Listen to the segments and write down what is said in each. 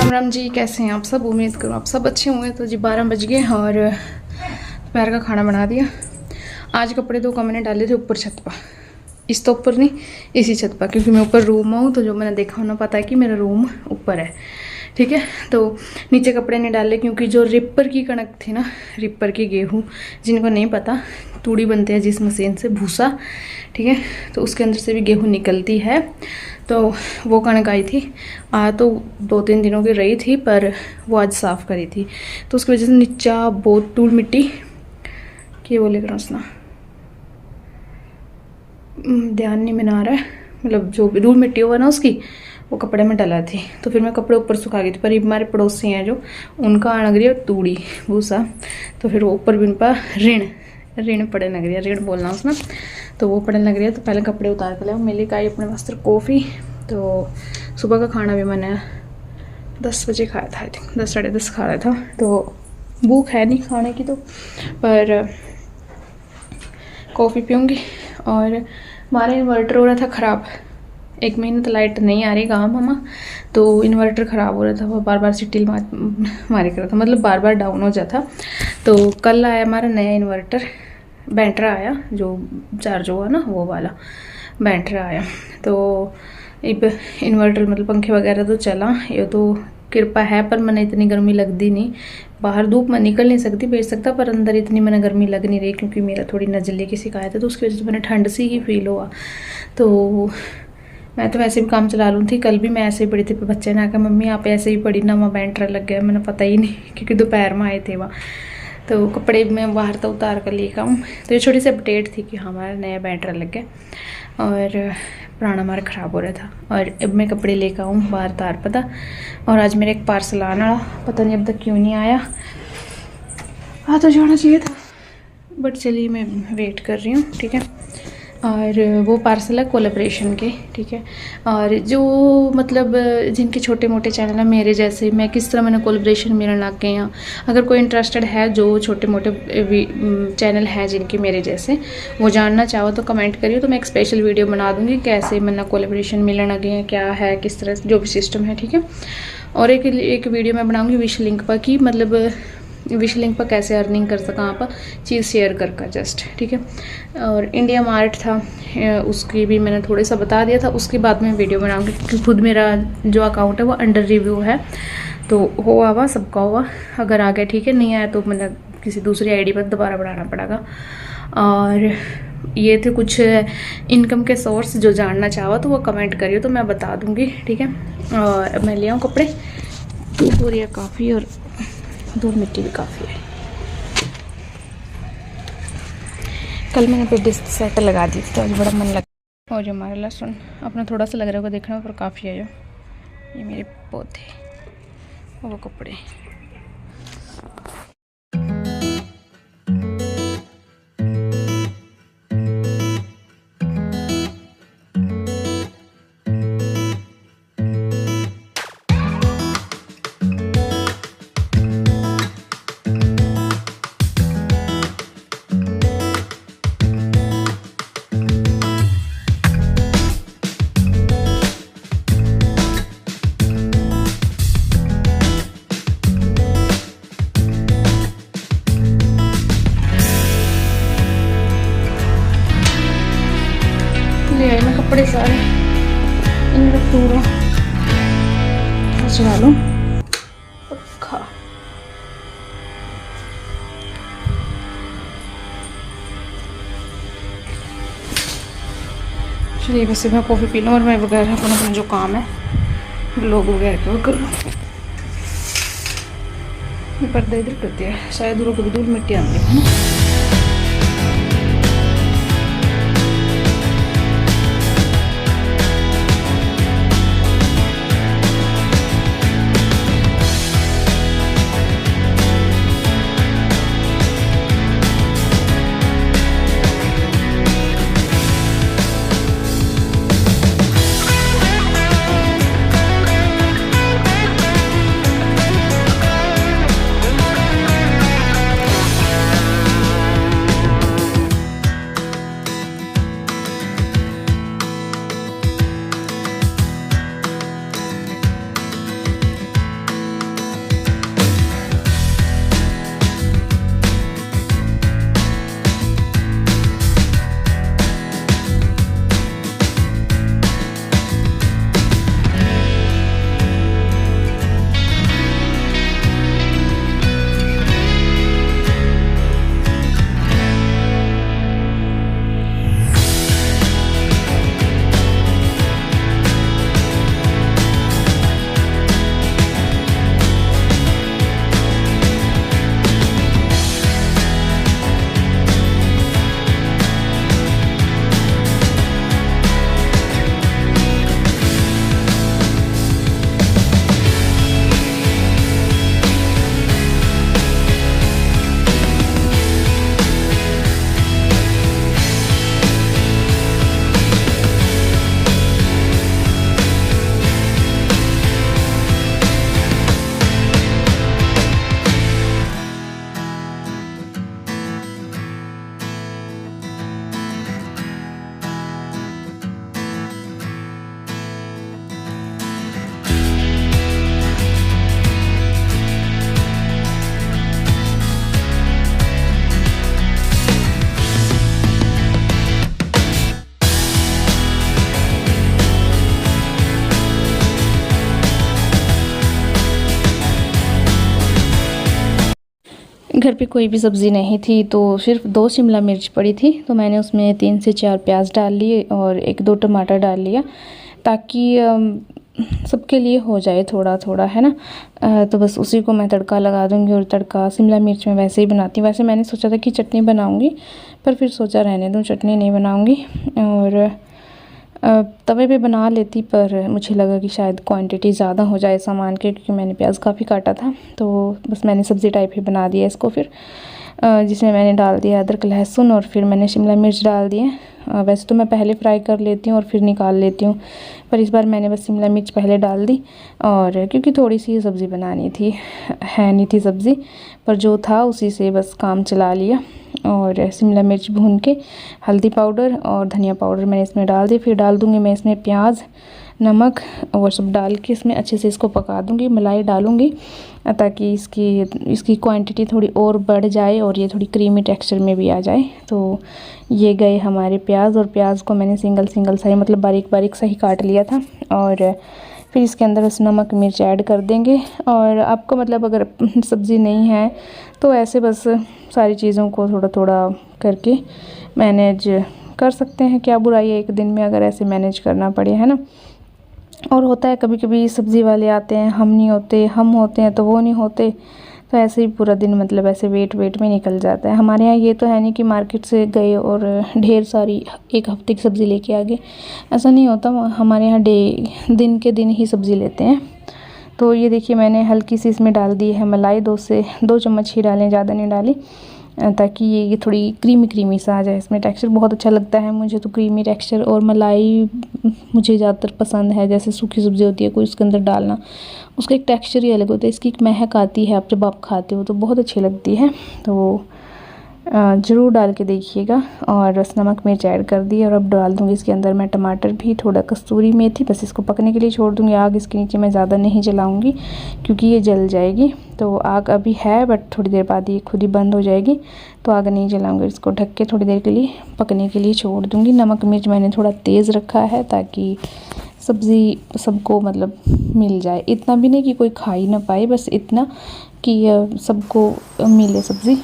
राम राम जी, कैसे हैं आप सब। उम्मीद करूँ आप सब अच्छे होंगे। तो जी 12 बज गए और दोपहर का खाना बना दिया। आज कपड़े दो मैंने डाले थे ऊपर छत पर, इस तो ऊपर नहीं, इसी छत पर, क्योंकि मैं ऊपर रूम हूँ तो जो मैंने देखा होना पता है कि मेरा रूम ऊपर है, ठीक है। तो नीचे कपड़े नहीं डाले क्योंकि जो रिपर की कणक थी ना, रिपर की गेहूँ, जिनको नहीं पता, तूड़ी बनते हैं जिस मशीन से, भूसा, ठीक है, तो उसके अंदर से भी गेहूँ निकलती है। तो वो कणक आई थी, तो 2-3 दिनों की रही थी, पर वो आज साफ़ करी थी, तो उसकी वजह से नीचा बहुत धूल मिट्टी की बोले कर उसना ध्यान नहीं में आ रहा है, मतलब जो भी धूल मिट्टी हुआ ना उसकी, वो कपड़े में डला थी। तो फिर मैं कपड़े ऊपर सुखा गई थी, पर हमारे पड़ोसी हैं जो, उनका आने लग रही है तूड़ी भूसा, तो फिर वो ऊपर भी उन पर ऋण पड़ने लग रही है, ऋण बोलना उसमें, तो वो पड़ने लग रही है। तो पहले कपड़े उतार कर लाओ, मिली आई अपने वास्ते कॉफ़ी। तो सुबह का खाना भी मैंने 10 बजे खाया था, आई थिंक 10 साढ़े 10 खाया था, तो भूख है नहीं खाने की, तो पर कॉफ़ी पीऊँगी। और हमारा इन्वर्टर हो रहा था ख़राब, 1 महीने तो लाइट नहीं आ रही गाँव मामा, तो इन्वर्टर ख़राब हो रहा था, वो बार बार सिटी मारे कर रहा था, मतलब बार बार डाउन हो जाता। तो कल आया हमारा नया इन्वर्टर, बैटरा आया, जो चार्ज हुआ ना वो वाला बैटरा आया। तो अब इन्वर्टर मतलब पंखे वगैरह तो चला, ये तो कृपा है, पर मैंने इतनी गर्मी लगती नहीं, बाहर धूप में निकल नहीं सकती, भेज सकता, पर अंदर इतनी मैंने गर्मी लग नहीं रही, क्योंकि मेरा थोड़ी नज़ले की शिकायत है, तो उसकी वजह से मैंने ठंड सी ही फील हुआ। तो मैं तो वैसे भी काम चला लूँ थी, कल भी मैं ऐसे ही पड़ी थी, पर बच्चे ने आकर मम्मी आप ऐसे ही पड़ी ना, वहाँ बैटरा लग गया, मैंने पता ही नहीं, क्योंकि दोपहर में आए थे वहाँ। तो कपड़े मैं बाहर तो उतार कर लेकर आऊँ, तो ये छोटी सी अपडेट थी कि हमारा नया बैटरा लग गया और पुराना हमारा ख़राब हो रहा था। और अब मैं कपड़े लेकर आऊँ बाहर तार पता। और आज मेरा एक पार्सल आना, पता नहीं अब तक क्यों नहीं आया, आ तो जाना चाहिए था, बट चलिए मैं वेट कर रही हूँ, ठीक है। और वो पार्सल है कोलैबोरेशन के, ठीक है। और जो मतलब जिनके छोटे मोटे चैनल हैं मेरे जैसे, मैं किस तरह मैंने कोलैबोरेशन मेरा लग गए हैं, अगर कोई इंटरेस्टेड है, जो छोटे मोटे चैनल हैं जिनके मेरे जैसे, वो जानना चाहो तो कमेंट करिए, तो मैं एक स्पेशल वीडियो बना दूँगी कैसे मैंने कोलैबोरेशन मिलने लगे हैं, क्या है, किस तरह जो भी सिस्टम है, ठीक है। और एक वीडियो मैं बनाऊँगी विश लिंक पर, कि मतलब विश लिंक पर कैसे अर्निंग कर सका आप चीज़ शेयर कर जस्ट, ठीक है। और इंडिया मार्ट था, उसकी भी मैंने थोड़ा सा बता दिया था, उसके बाद में वीडियो बनाऊंगी, क्योंकि खुद मेरा जो अकाउंट है वो अंडर रिव्यू है, तो हुआ सबका हुआ, अगर आ गया ठीक है, नहीं आया तो मैंने किसी दूसरी आईडी पर दोबारा बनाना पड़ेगा। और ये थे कुछ इनकम के सोर्स, जो जानना चाहो तो वो कमेंट करिए, तो मैं बता दूँगी, ठीक है। और मैं ले आऊँ कपड़े, धूप हो रही है काफ़ी और धूल मिट्टी भी काफ़ी है। कल मैंने पे डिस्क सेट लगा दी थी, तो आज बड़ा मन लगा। और जो हमारा लहसुन अपना थोड़ा सा लग रहा होगा देखने में, पर काफ़ी है। जो ये मेरे पौधे, वो कपड़े, ले आए मैं कपड़े सारे, इन पूरा सजा लूँ पक्का। चलिए वैसे मैं कॉफ़ी पी लूँ और मैं वगैरह अपना जो काम है ब्लॉग वगैरह का कर लूँ। पर्दा इधर करते हैं, शायद दूर को धूल मिट्टी आती है ना। घर पे कोई भी सब्ज़ी नहीं थी तो सिर्फ 2 शिमला मिर्च पड़ी थी, तो मैंने उसमें 3 से 4 प्याज डाल लिए और 1-2 टमाटर डाल लिया, ताकि सबके लिए हो जाए थोड़ा थोड़ा, है ना। तो बस उसी को मैं तड़का लगा दूँगी। और तड़का शिमला मिर्च में वैसे ही बनाती हूँ। वैसे मैंने सोचा था कि चटनी बनाऊँगी, पर फिर सोचा रहने दूँ, चटनी नहीं बनाऊँगी। और तवे पे बना लेती, पर मुझे लगा कि शायद क्वांटिटी ज़्यादा हो जाए सामान के, क्योंकि मैंने प्याज काफ़ी काटा था। तो बस मैंने सब्ज़ी टाइप ही बना दिया इसको फिर, जिसमें मैंने डाल दिया अदरक लहसुन और फिर मैंने शिमला मिर्च डाल दिए। वैसे तो मैं पहले फ्राई कर लेती हूँ और फिर निकाल लेती हूँ, पर इस बार मैंने बस शिमला मिर्च पहले डाल दी। और क्योंकि थोड़ी सी सब्ज़ी बनानी थी, है नहीं थी सब्ज़ी, पर जो था उसी से बस काम चला लिया। और शिमला मिर्च भून के हल्दी पाउडर और धनिया पाउडर मैंने इसमें डाल दी। फिर डाल दूँगी मैं इसमें प्याज, नमक और सब डाल के इसमें अच्छे से इसको पका दूँगी। मलाई डालूँगी ताकि इसकी क्वांटिटी थोड़ी और बढ़ जाए और ये थोड़ी क्रीमी टेक्सचर में भी आ जाए। तो ये गए हमारे प्याज, और प्याज को मैंने सिंगल सा ही, मतलब बारीक बारीक सा ही काट लिया था। और फिर इसके अंदर बस नमक मिर्च ऐड कर देंगे। और आपको मतलब अगर सब्ज़ी नहीं है तो ऐसे बस सारी चीज़ों को थोड़ा थोड़ा करके मैनेज कर सकते हैं। क्या बुराई है एक दिन में अगर ऐसे मैनेज करना पड़े, है ना। और होता है कभी कभी सब्ज़ी वाले आते हैं, हम नहीं होते, हम होते हैं तो वो नहीं होते, तो ऐसे ही पूरा दिन मतलब ऐसे वेट में निकल जाता है। हमारे यहाँ ये तो है नहीं कि मार्केट से गए और ढेर सारी एक हफ्ते की सब्ज़ी लेके आ गए, ऐसा नहीं होता। हमारे यहाँ दिन के दिन ही सब्ज़ी लेते हैं। तो ये देखिए मैंने हल्की सी इसमें डाल दी है मलाई, 2 चम्मच ही डालें, ज़्यादा नहीं डाली, ताकि ये थोड़ी क्रीमी सा आ जाए। इसमें टेक्सचर बहुत अच्छा लगता है मुझे तो, क्रीमी टेक्सचर। और मलाई मुझे ज़्यादातर पसंद है, जैसे सूखी सब्ज़ी होती है कोई, उसके अंदर डालना, उसका एक टेक्सचर ही अलग होता है। इसकी एक महक आती है, आप जब आप खाते हो तो बहुत अच्छी लगती है। तो ज़रूर डाल के देखिएगा। और बस नमक मिर्च ऐड कर दी, और अब डाल दूँगी इसके अंदर मैं टमाटर भी, थोड़ा कस्तूरी मेथी, बस इसको पकने के लिए छोड़ दूँगी। आग इसके नीचे मैं ज़्यादा नहीं जलाऊँगी क्योंकि ये जल जाएगी। तो आग अभी है, बट थोड़ी देर बाद ये खुद ही बंद हो जाएगी, तो आग नहीं जलाऊँगी। इसको ढक के थोड़ी देर के लिए पकने के लिए छोड़ दूँगी। नमक मिर्च मैंने थोड़ा तेज़ रखा है ताकि सब्ज़ी सबको मतलब मिल जाए। इतना भी नहीं कि कोई खा ही ना पाए, बस इतना कि सबको मिले सब्ज़ी।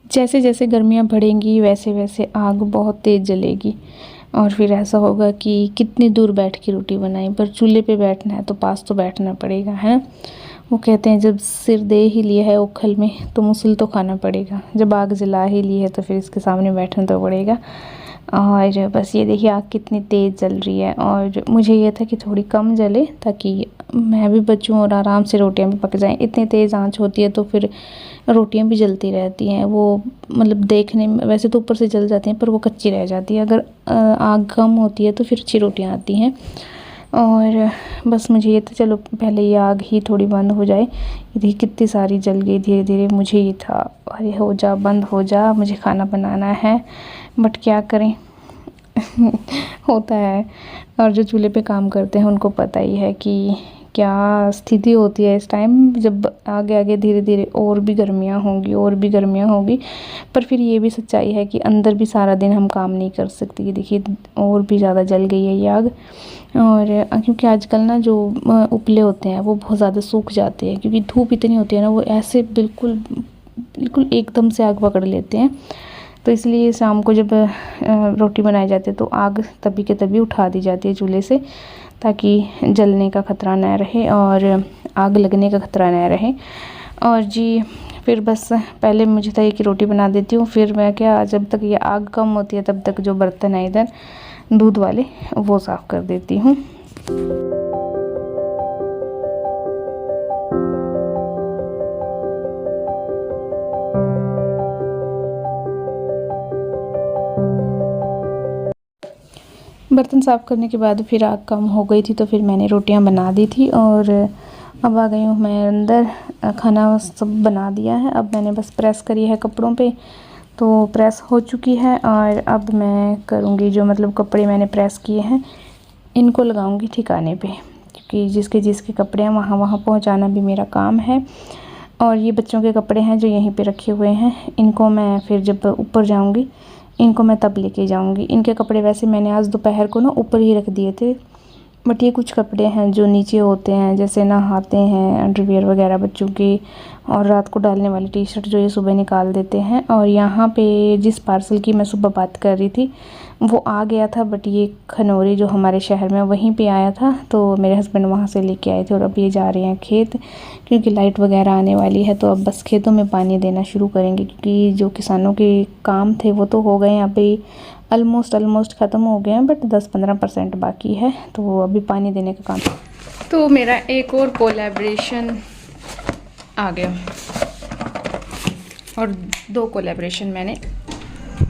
जैसे जैसे गर्मियाँ बढ़ेंगी वैसे वैसे आग बहुत तेज़ जलेगी और फिर ऐसा होगा कि कितनी दूर बैठ के रोटी बनाएं, पर चूल्हे पे बैठना है तो पास तो बैठना पड़ेगा, है। वो कहते हैं जब सिर दे ही लिया है उखल में तो मुसल तो खाना पड़ेगा, जब आग जला ही ली है तो फिर इसके सामने बैठना तो पड़ेगा। और बस ये देखिए आग कितनी तेज़ जल रही है, और मुझे ये था कि थोड़ी कम जले ताकि मैं भी बचूं और आराम से रोटियां भी पक जाएं। इतनी तेज़ आंच होती है तो फिर रोटियां भी जलती रहती हैं, वो मतलब देखने में वैसे तो ऊपर से जल जाती हैं पर वो कच्ची रह जाती है। अगर आग कम होती है तो फिर अच्छी रोटियां आती हैं। और बस मुझे ये था चलो पहले ये आग ही थोड़ी बंद हो जाए। ये देखिए कितनी सारी जल गई धीरे धीरे। मुझे ये था अरे हो जा, बंद हो जा, मुझे खाना बनाना है, बट क्या करें होता है। और जो चूल्हे पे काम करते हैं उनको पता ही है कि क्या स्थिति होती है इस टाइम, जब आगे आगे धीरे धीरे और भी गर्मियाँ होंगी और भी गर्मियाँ होंगी। पर फिर ये भी सच्चाई है कि अंदर भी सारा दिन हम काम नहीं कर सकते। ये देखिए और भी ज़्यादा जल गई है ये आग। और क्योंकि आजकल ना जो उपले होते हैं वो बहुत ज़्यादा सूख जाते हैं, क्योंकि धूप इतनी होती है ना, वो ऐसे बिल्कुल बिल्कुल एकदम से आग पकड़ लेते हैं। तो इसलिए शाम को जब रोटी बनाई जाती है तो आग तभी के तभी उठा दी जाती है चूल्हे से, ताकि जलने का ख़तरा न रहे और आग लगने का ख़तरा न रहे। और जी फिर बस पहले मुझे था कि रोटी बना देती हूँ, फिर मैं क्या जब तक ये आग कम होती है तब तक जो बर्तन है इधर दूध वाले वो साफ़ कर देती हूँ। बर्तन साफ़ करने के बाद फिर आग कम हो गई थी तो फिर मैंने रोटियां बना दी थी और अब आ गई हूँ मैं अंदर। खाना सब बना दिया है, अब मैंने बस प्रेस करी है कपड़ों पे, तो प्रेस हो चुकी है। और अब मैं करूँगी जो मतलब कपड़े मैंने प्रेस किए हैं इनको लगाऊँगी ठिकाने पे, क्योंकि जिसके जिसके कपड़े हैं वहाँ वहाँ पहुँचाना भी मेरा काम है। और ये बच्चों के कपड़े हैं जो यहीं पे रखे हुए हैं, इनको मैं फिर जब ऊपर जाऊँगी इनको मैं तब लेके जाऊँगी। इनके कपड़े वैसे मैंने आज दोपहर को ना ऊपर ही रख दिए थे, बट ये कुछ कपड़े हैं जो नीचे होते हैं, जैसे नहाते हैं, अंडरवियर वगैरह बच्चों के, और रात को डालने वाली टी शर्ट जो ये सुबह निकाल देते हैं। और यहाँ पे जिस पार्सल की मैं सुबह बात कर रही थी वो आ गया था, बट ये खनौरी जो हमारे शहर में वहीं पे आया था, तो मेरे हस्बैंड वहाँ से लेके आए थे। और अब ये जा रहे हैं खेत, क्योंकि लाइट वगैरह आने वाली है, तो अब बस खेतों में पानी देना शुरू करेंगे, क्योंकि जो किसानों के काम थे वो तो हो गए हैं, अभी ऑलमोस्ट ख़त्म हो गए हैं, बट 10-15% बाकी है, तो अभी पानी देने का काम। तो मेरा एक और कोलैबोरेशन आ गया, और 2 कोलैबोरेशन मैंने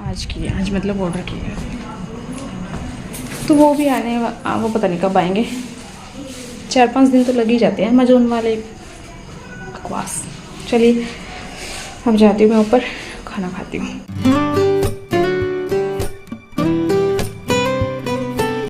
आज किए, आज मतलब ऑर्डर किया, तो वो भी आने वो पता नहीं कब आएंगे, 4-5 दिन तो लग ही जाते हैं अमेज़न वाले, बकवास। चलिए अब जाती हूँ मैं ऊपर, खाना खाती हूँ।